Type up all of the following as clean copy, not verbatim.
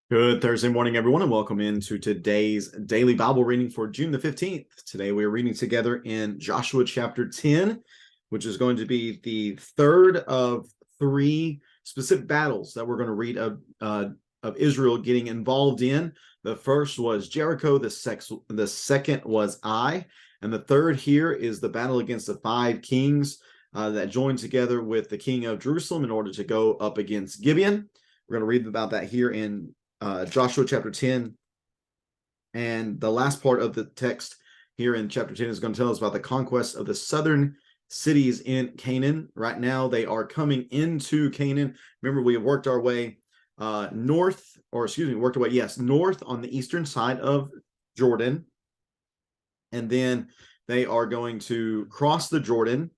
Good Thursday morning, everyone, and welcome into today's daily Bible reading for June the 15th. Today we are reading together in Joshua chapter 10, which is going to be the third of three specific battles that we're going to read of Israel getting involved in. The first was Jericho, the second was Ai, and the third here is the battle against the five kings that joined together with the king of Jerusalem in order to go up against Gibeon. We're going to read about that here in Joshua chapter 10, and the last part of the text here in chapter 10 is going to tell us about the conquest of the southern cities in Canaan. Right now they are coming into Canaan. Remember, we have worked our way north on the eastern side of Jordan, and then they are going to cross the Jordan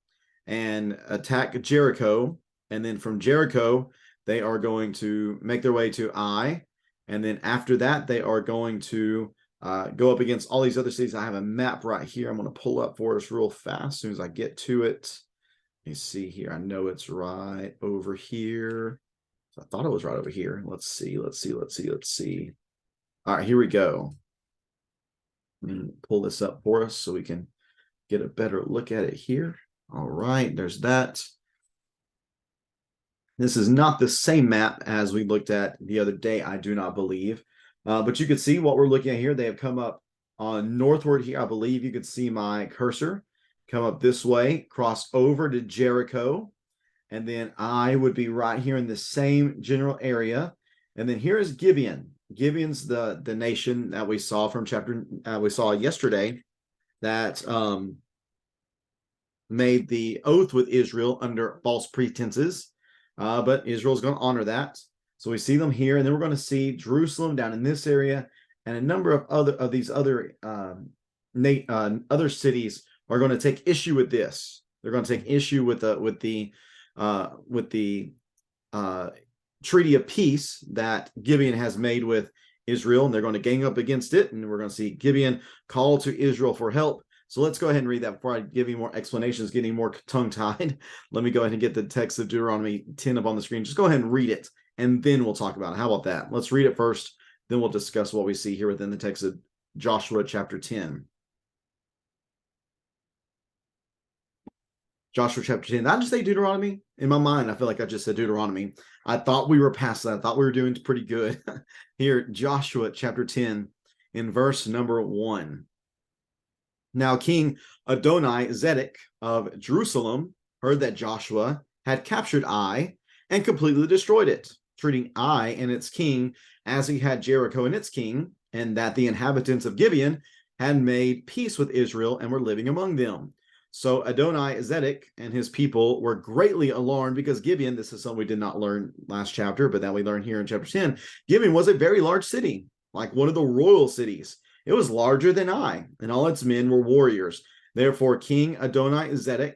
and attack Jericho, and then from Jericho they are going to make their way to Ai. And then after that, they are going to go up against all these other cities. I have a map right here. I'm going to pull up for us real fast as soon as I get to it. You see here. I know it's right over here. I thought it was right over here. Let's see. All right, here we go. Let me pull this up for us so we can get a better look at it here. All right, there's that. This is not the same map as we looked at the other day, I do not believe. But you can see what we're looking at here. They have come up northward here. I believe you could see my cursor come up this way, cross over to Jericho, and then I would be right here in the same general area. And then here is Gibeon. Gibeon's the nation that we saw from we saw yesterday that made the oath with Israel under false pretenses. But Israel's going to honor that. So we see them here, and then we're going to see Jerusalem down in this area, and a number of these other cities are going to take issue with this. They're going to take issue with the treaty of peace that Gibeon has made with Israel, and they're going to gang up against it. And we're going to see Gibeon call to Israel for help. So let's go ahead and read that before I give you more explanations, getting more tongue-tied. Let me go ahead and get the text of Deuteronomy 10 up on the screen. Just go ahead and read it, and then we'll talk about it. How about that? Let's read it first, then we'll discuss what we see here within the text of Joshua chapter 10. Joshua chapter 10. Did I just say Deuteronomy? In my mind, I feel like I just said Deuteronomy. I thought we were past that. I thought we were doing pretty good. Here, Joshua chapter 10, in verse number 1. Now King Adoni-Zedek of Jerusalem heard that Joshua had captured Ai and completely destroyed it, treating Ai and its king as he had Jericho and its king, and that the inhabitants of Gibeon had made peace with Israel and were living among them. So Adoni-Zedek and his people were greatly alarmed because Gibeon, this is something we did not learn last chapter, but that we learned here in chapter 10, Gibeon was a very large city, like one of the royal cities. It was larger than Ai, and all its men were warriors. Therefore, King Adoni-Zedek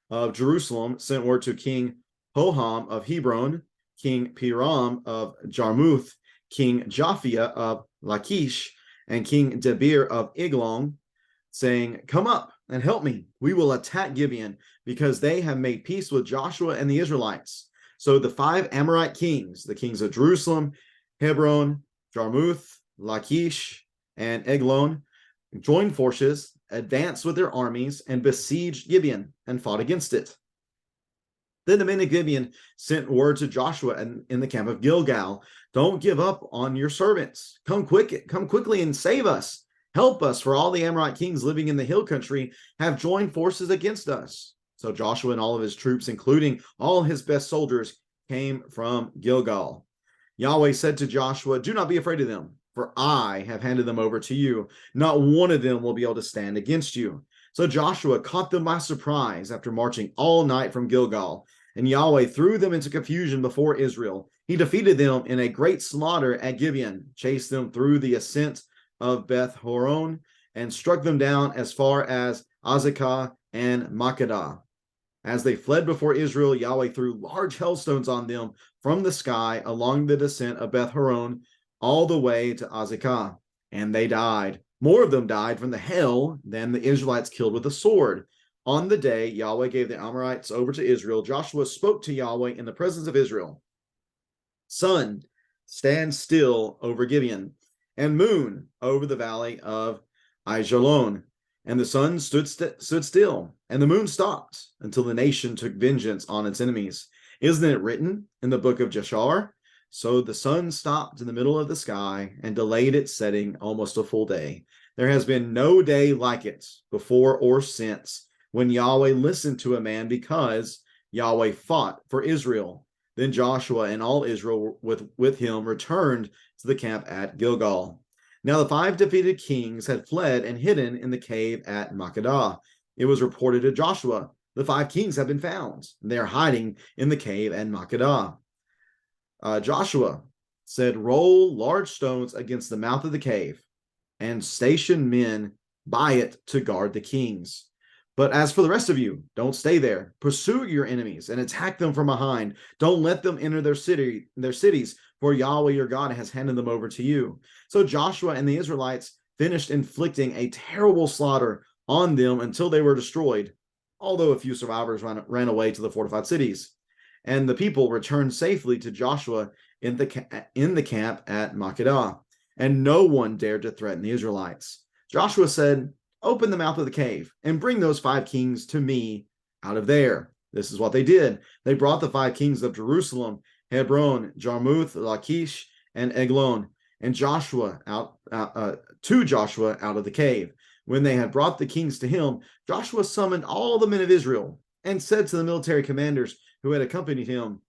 of Jerusalem sent word to King Hoham of Hebron, King Piram of Jarmuth, King Japhia of Lachish, and King Debir of Eglon, saying, "Come up and help me. We will attack Gibeon, because they have made peace with Joshua and the Israelites." So the five Amorite kings, the kings of Jerusalem, Hebron, Jarmuth, Lachish, and Eglon, joined forces, advanced with their armies, and besieged Gibeon and fought against it. Then the men of Gibeon sent word to Joshua in the camp of Gilgal, "Don't give up on your servants. Come quickly and save us. Help us, for all the Amorite kings living in the hill country have joined forces against us." So Joshua and all of his troops, including all his best soldiers, came from Gilgal. Yahweh said to Joshua, "Do not be afraid of them, for I have handed them over to you. Not one of them will be able to stand against you." So Joshua caught them by surprise after marching all night from Gilgal, and Yahweh threw them into confusion before Israel. He defeated them in a great slaughter at Gibeon, chased them through the ascent of Beth Horon, and struck them down as far as Azekah and Makkedah. As they fled before Israel, Yahweh threw large hailstones on them from the sky along the descent of Beth Horon all the way to Azekah, and they died. More of them died from the hail than the Israelites killed with the sword. On the day Yahweh gave the Amorites over to Israel, Joshua spoke to Yahweh in the presence of Israel. "Sun, stand still over Gibeon, and moon over the valley of Aijalon. And the sun stood still, and the moon stopped until the nation took vengeance on its enemies. Isn't it written in the book of Jashar? So the sun stopped in the middle of the sky and delayed its setting almost a full day. There has been no day like it before or since, when Yahweh listened to a man, because Yahweh fought for Israel. Then Joshua and all Israel with him returned to the camp at Gilgal. Now the 5 defeated kings had fled and hidden in the cave at Makkedah. It was reported to Joshua, the 5 kings have been found. They are hiding in the cave at Makkedah. Joshua said, roll large stones against the mouth of the cave and station men by it to guard the kings. But as for the rest of you, don't stay there. Pursue your enemies and attack them from behind. Don't let them enter their cities, for Yahweh your God has handed them over to you. So Joshua and the Israelites finished inflicting a terrible slaughter on them until they were destroyed, although a few survivors ran away to the fortified cities. And the people returned safely to Joshua in the camp at Makkedah, and no one dared to threaten the Israelites. Joshua said, open the mouth of the cave and bring those 5 kings to me out of there. This is what they did. They brought the 5 kings of Jerusalem, Hebron, Jarmuth, Lachish, and Eglon, and Joshua to Joshua out of the cave. When they had brought the kings to him, Joshua summoned all the men of Israel and said to the military commanders who had accompanied him,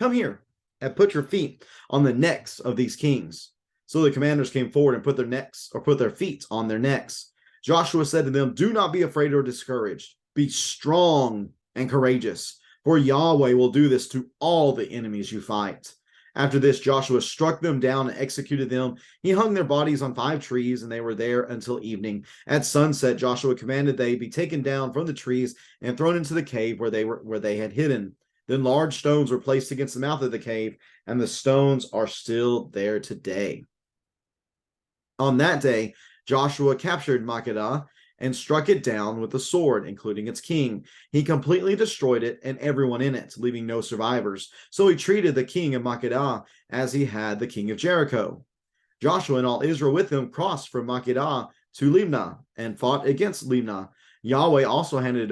come here and put your feet on the necks of these kings. So the commanders came forward and put their feet on their necks. Joshua said to them, do not be afraid or discouraged. Be strong and courageous, for Yahweh will do this to all the enemies you fight. After this, Joshua struck them down and executed them. He hung their bodies on 5 trees, and they were there until evening. At sunset, Joshua commanded they be taken down from the trees and thrown into the cave where they had hidden. Then large stones were placed against the mouth of the cave, and the stones are still there today. On that day, Joshua captured Makkedah and struck it down with the sword, including its king. He completely destroyed it and everyone in it, leaving no survivors. So he treated the king of Makkedah as he had the king of Jericho. Joshua and all Israel with him crossed from Makkedah to Libnah and fought against Libnah. Yahweh also handed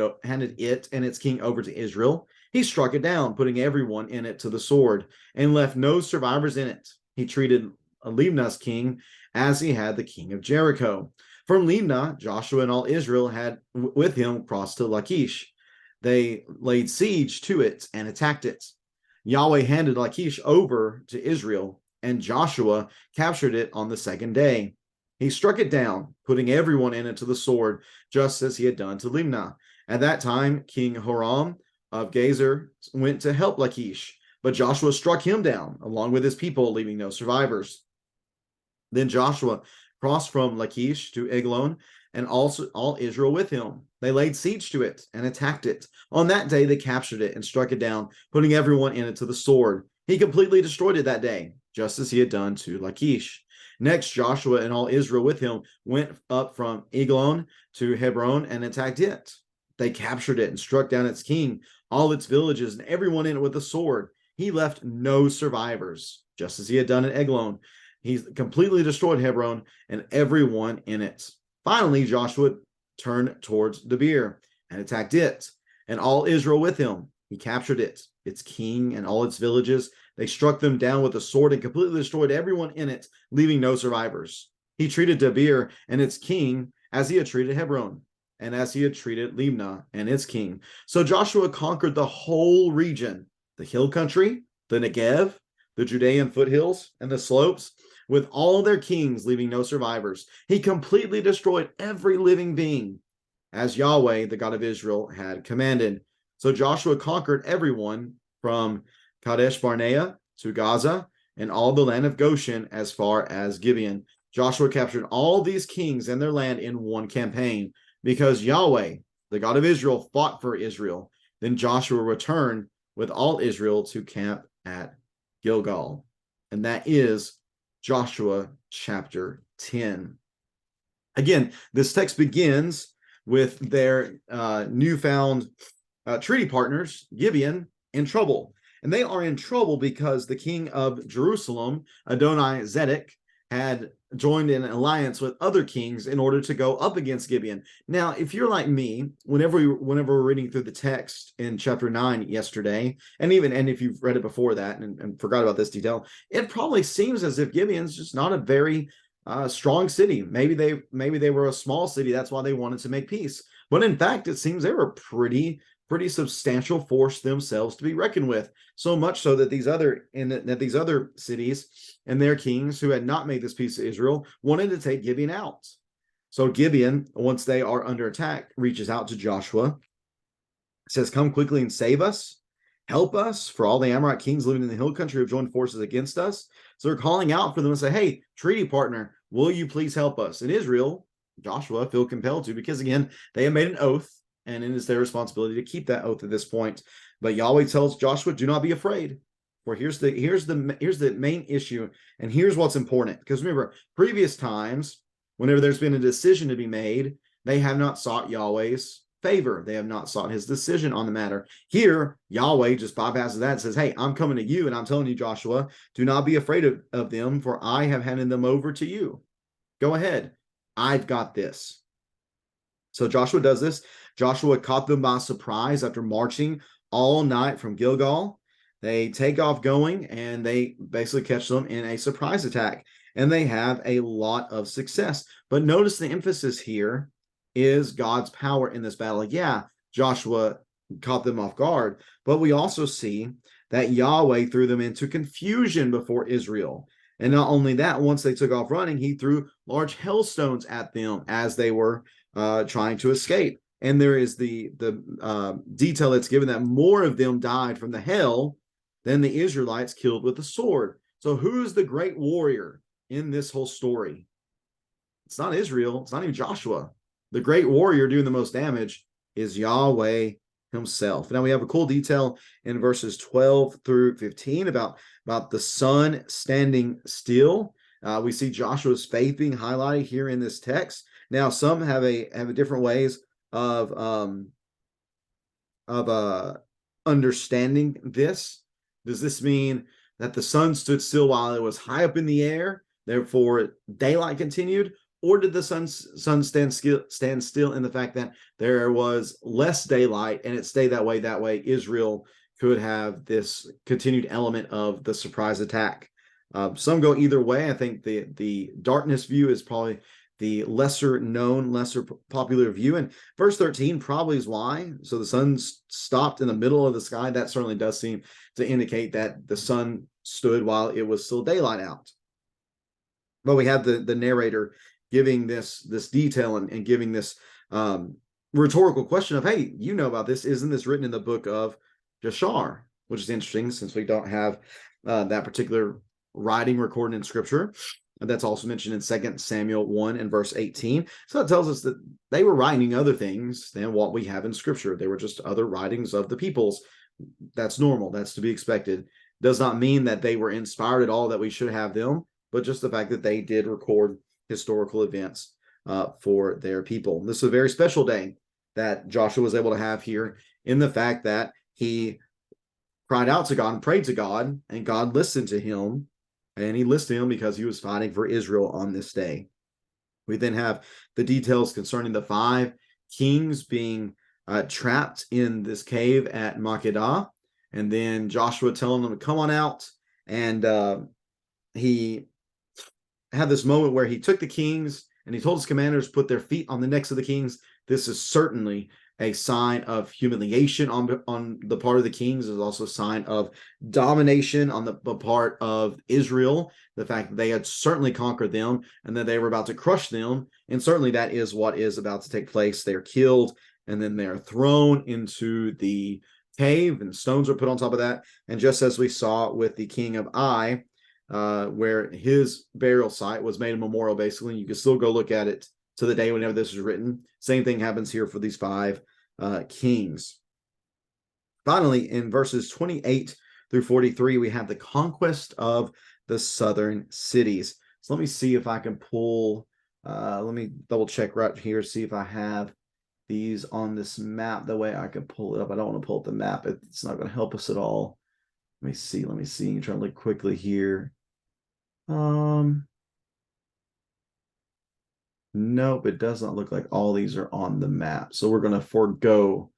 it and its king over to Israel. He struck it down, putting everyone in it to the sword, and left no survivors in it. He treated Libnah's king as he had the king of Jericho. From Libnah, Joshua and all Israel had with him crossed to Lachish. They laid siege to it and attacked it. Yahweh handed Lachish over to Israel, and Joshua captured it on the 2nd day. He struck it down, putting everyone in it to the sword, just as he had done to Libnah. At that time, King Horam of Gezer went to help Lachish, but Joshua struck him down, along with his people, leaving no survivors. Then Joshua crossed from Lachish to Eglon, and also all Israel with him. They laid siege to it and attacked it. On that day, they captured it and struck it down, putting everyone in it to the sword. He completely destroyed it that day, just as he had done to Lachish. Next, Joshua and all Israel with him went up from Eglon to Hebron and attacked it. They captured it and struck down its king, all its villages, and everyone in it with a sword. He left no survivors, just as he had done at Eglon. He completely destroyed Hebron and everyone in it. Finally, Joshua turned towards Debir and attacked it, and all Israel with him. He captured it, its king, and all its villages. They struck them down with a sword and completely destroyed everyone in it, leaving no survivors. He treated Debir and its king as he had treated Hebron, and as he had treated Libnah and its king. So Joshua conquered the whole region, the hill country, the Negev, the Judean foothills, and the slopes, with all their kings, leaving no survivors. He completely destroyed every living being, as Yahweh, the God of Israel, had commanded. So Joshua conquered everyone from Kadesh Barnea to Gaza and all the land of Goshen as far as Gibeon. Joshua captured all these kings and their land in one campaign, because Yahweh, the God of Israel, fought for Israel. Then Joshua returned with all Israel to camp at Gilgal. And that is Joshua chapter 10. Again, this text begins with their newfound treaty partners, Gibeon, in trouble. And they are in trouble because the king of Jerusalem, Adoni-Zedek, had joined in an alliance with other kings in order to go up against Gibeon. Now, if you're like me, whenever we're reading through the text in chapter 9 yesterday, and if you've read it before that and forgot about this detail, it probably seems as if Gibeon's just not a very strong city. Maybe they were a small city. That's why they wanted to make peace. But in fact, it seems they were pretty substantial force themselves to be reckoned with. So much so that these other cities and their kings who had not made this peace to Israel wanted to take Gibeon out. So Gibeon, once they are under attack, reaches out to Joshua, says, "Come quickly and save us. Help us, for all the Amorite kings living in the hill country have joined forces against us." So they're calling out for them and say, "Hey, treaty partner, will you please help us?" And Israel, Joshua, feel compelled to, because again, they have made an oath, and it is their responsibility to keep that oath at this point. But Yahweh tells Joshua, "Do not be afraid." For here's the main issue, and here's what's important. Because remember, previous times, whenever there's been a decision to be made, they have not sought Yahweh's favor. They have not sought his decision on the matter. Here, Yahweh just bypasses that and says, "Hey, I'm coming to you, and I'm telling you, Joshua, do not be afraid of them, for I have handed them over to you. Go ahead. I've got this." So Joshua does this. Joshua caught them by surprise after marching all night from Gilgal. They take off going, and they basically catch them in a surprise attack, and they have a lot of success. But notice the emphasis here is God's power in this battle. Yeah, Joshua caught them off guard, but we also see that Yahweh threw them into confusion before Israel. And not only that, once they took off running, he threw large hailstones at them as they were trying to escape. And there is the detail that's given that more of them died from the hail than the Israelites killed with the sword. So who's the great warrior in this whole story? It's not Israel. It's not even Joshua. The great warrior doing the most damage is Yahweh himself. Now we have a cool detail in verses 12 through 15 about the sun standing still. We see Joshua's faith being highlighted here in this text. Now some have a different ways of understanding this. Does this mean that the sun stood still while it was high up in the air, therefore daylight continued? Or did the sun stand still in the fact that there was less daylight and it stayed that way? That way, Israel could have this continued element of the surprise attack. Some go either way. I think the darkness view is probably the lesser known, lesser popular view. And verse 13 probably is why. So the sun stopped in the middle of the sky. That certainly does seem to indicate that the sun stood while it was still daylight out. But we have the narrator giving this detail and giving this rhetorical question of, "Hey, you know about this. Isn't this written in the book of Jashar?" Which is interesting since we don't have that particular writing recorded in scripture. And that's also mentioned in 2 Samuel 1 and verse 18. So it tells us that they were writing other things than what we have in scripture. They were just other writings of the peoples. That's normal. That's to be expected. Does not mean that they were inspired at all, that we should have them, but just the fact that they did record historical events for their people. This is a very special day that Joshua was able to have here, in the fact that he cried out to God and prayed to God, and God listened to him, and he listened to him because he was fighting for Israel on this day. We then have the details concerning the 5 kings being trapped in this cave at Makkedah, and then Joshua telling them to come on out, and he had this moment where he took the kings and he told his commanders to put their feet on the necks of the kings. This is certainly a sign of humiliation on the part of the kings. Is also a sign of domination on the part of Israel. The fact that they had certainly conquered them and that they were about to crush them. And certainly that is what is about to take place. They're killed and then they're thrown into the cave, and stones are put on top of that. And just as we saw with the king of Ai, where his burial site was made a memorial, basically, you can still go look at it to the day whenever this is written. Same thing happens here for these 5 kings. Finally, in verses 28 through 43, we have the conquest of the southern cities. So let me see if I can pull, let me double check right here, see if I have these on this map the way I can pull it up. I don't want to pull up the map. It's not going to help us at all. Let me see. I'm trying to look quickly here. Nope, it does not look like all these are on the map. So we're going to forego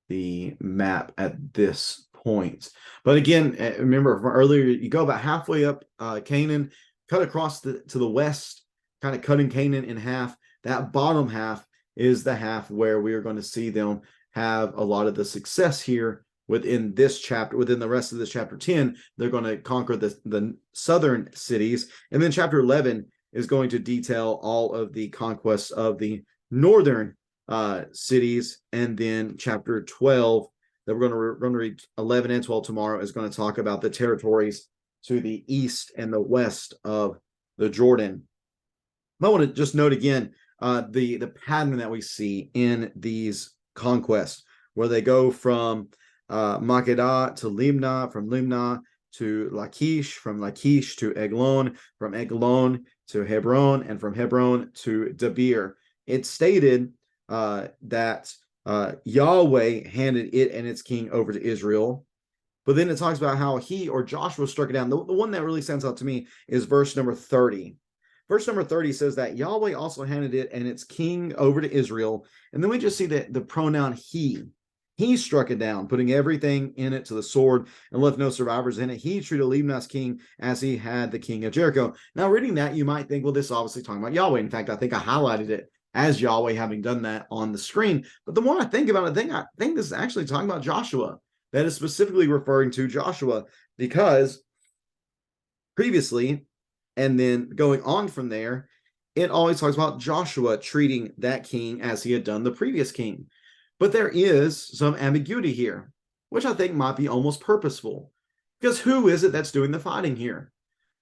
the map at this point. But again, remember from earlier, you go about halfway up Canaan, cut across to the west, kind of cutting Canaan in half. That bottom half is the half where we are going to see them have a lot of the success here within this chapter. Within the rest of this chapter 10, they're going to conquer the southern cities. And then chapter 11 is going to detail all of the conquests of the northern cities. And then chapter 12 that we're going to read 11 and 12 tomorrow is going to talk about the territories to the east and the west of the Jordan. I want to just note again the pattern that we see in these conquests, where they go from Makkedah to Limnah, from Limnah to Lachish, from Lachish to Eglon, from Eglon to Hebron, and from Hebron to Debir. It's stated that Yahweh handed it and its king over to Israel. But then it talks about how he or Joshua struck it down. The one that really stands out to me is verse number 30. Verse number 30 says that Yahweh also handed it and its king over to Israel. And then we just see that the pronoun he. He struck it down, putting everything in it to the sword and left no survivors in it. He treated Libnah's king as he had the king of Jericho. Now, reading that, you might think, well, this is obviously talking about Yahweh. In fact, I think I highlighted it as Yahweh, having done that on the screen. But the more I think about it, I think this is actually talking about Joshua. That is specifically referring to Joshua, because previously, and then going on from there, it always talks about Joshua treating that king as he had done the previous king. But there is some ambiguity here, which I think might be almost purposeful. Because who is it that's doing the fighting here?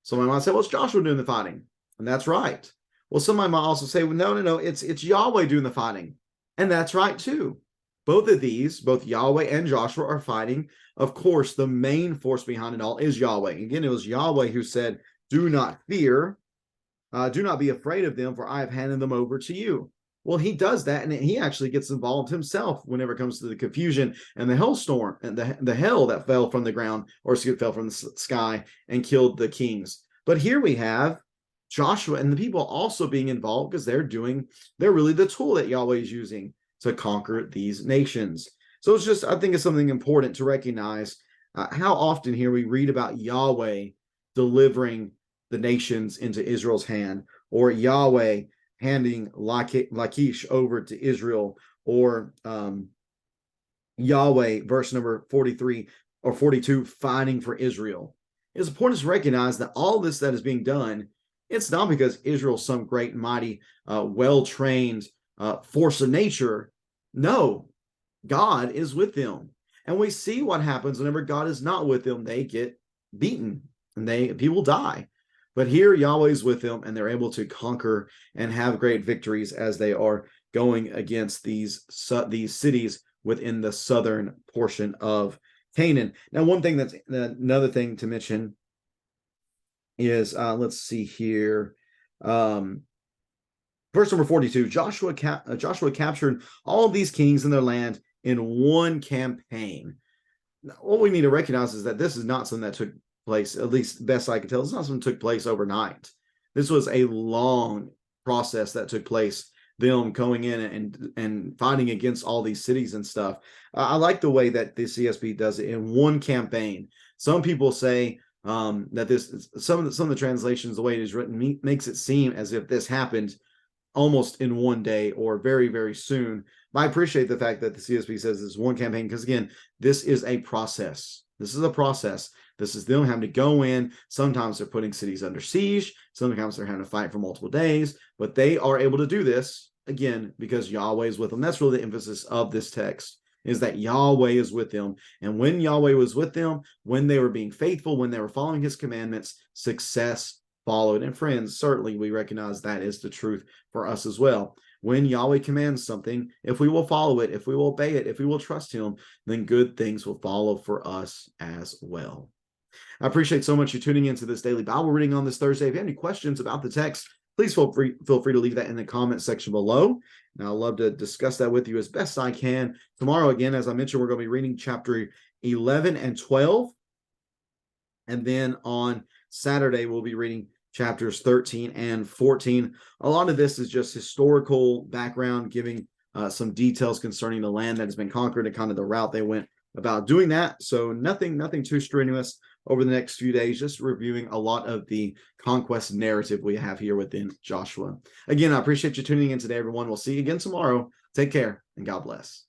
Somebody might say, well, it's Joshua doing the fighting. And that's right. Well, somebody might also say, well, no, it's Yahweh doing the fighting. And that's right, too. Both of these, both Yahweh and Joshua, are fighting. Of course, the main force behind it all is Yahweh. Again, it was Yahweh who said, do not fear, do not be afraid of them, for I have handed them over to you. Well, he does that, and he actually gets involved himself whenever it comes to the confusion and the hellstorm and the hell that fell from the ground, or fell from the sky and killed the kings. But here we have Joshua and the people also being involved, because they're really the tool that Yahweh is using to conquer these nations. So it's just, I think it's something important to recognize how often here we read about Yahweh delivering the nations into Israel's hand, or Yahweh handing Lachish over to Israel, or Yahweh, verse number 43 or 42, fighting for Israel. It's important to recognize that all this that is being done, it's not because Israel's some great, mighty, well-trained force of nature. No, God is with them. And we see what happens whenever God is not with them. They get beaten and people die. But here Yahweh is with them, and they're able to conquer and have great victories as they are going against these cities within the southern portion of Canaan. Now, another thing to mention is, let's see here. Verse number 42, Joshua captured all of these kings in their land in one campaign. Now, what we need to recognize is that this is not something that took place, at least best I can tell. It's not something that took place overnight. This was a long process that took place, them going in and fighting against all these cities and stuff. I like the way that the CSB does it in one campaign. Some people say that some of the translations, the way it is written, makes it seem as if this happened almost in one day or very, very soon. But I appreciate the fact that the CSB says this is one campaign, because again, this is a process. This is a process. This is them having to go in. Sometimes they're putting cities under siege. Sometimes they're having to fight for multiple days. But they are able to do this, again, because Yahweh is with them. That's really the emphasis of this text, is that Yahweh is with them. And when Yahweh was with them, when they were being faithful, when they were following his commandments, success followed. And friends, certainly we recognize that is the truth for us as well. When Yahweh commands something, if we will follow it, if we will obey it, if we will trust him, then good things will follow for us as well. I appreciate so much you tuning into this daily Bible reading on this Thursday. If you have any questions about the text, please feel free to leave that in the comment section below. And I'd love to discuss that with you as best I can. Tomorrow, again, as I mentioned, we're going to be reading chapter 11 and 12. And then on Saturday, we'll be reading chapters 13 and 14. A lot of this is just historical background, giving some details concerning the land that has been conquered and kind of the route they went about doing that. So nothing too strenuous over the next few days, just reviewing a lot of the conquest narrative we have here within Joshua. Again, I appreciate you tuning in today, everyone. We'll see you again tomorrow. Take care and God bless.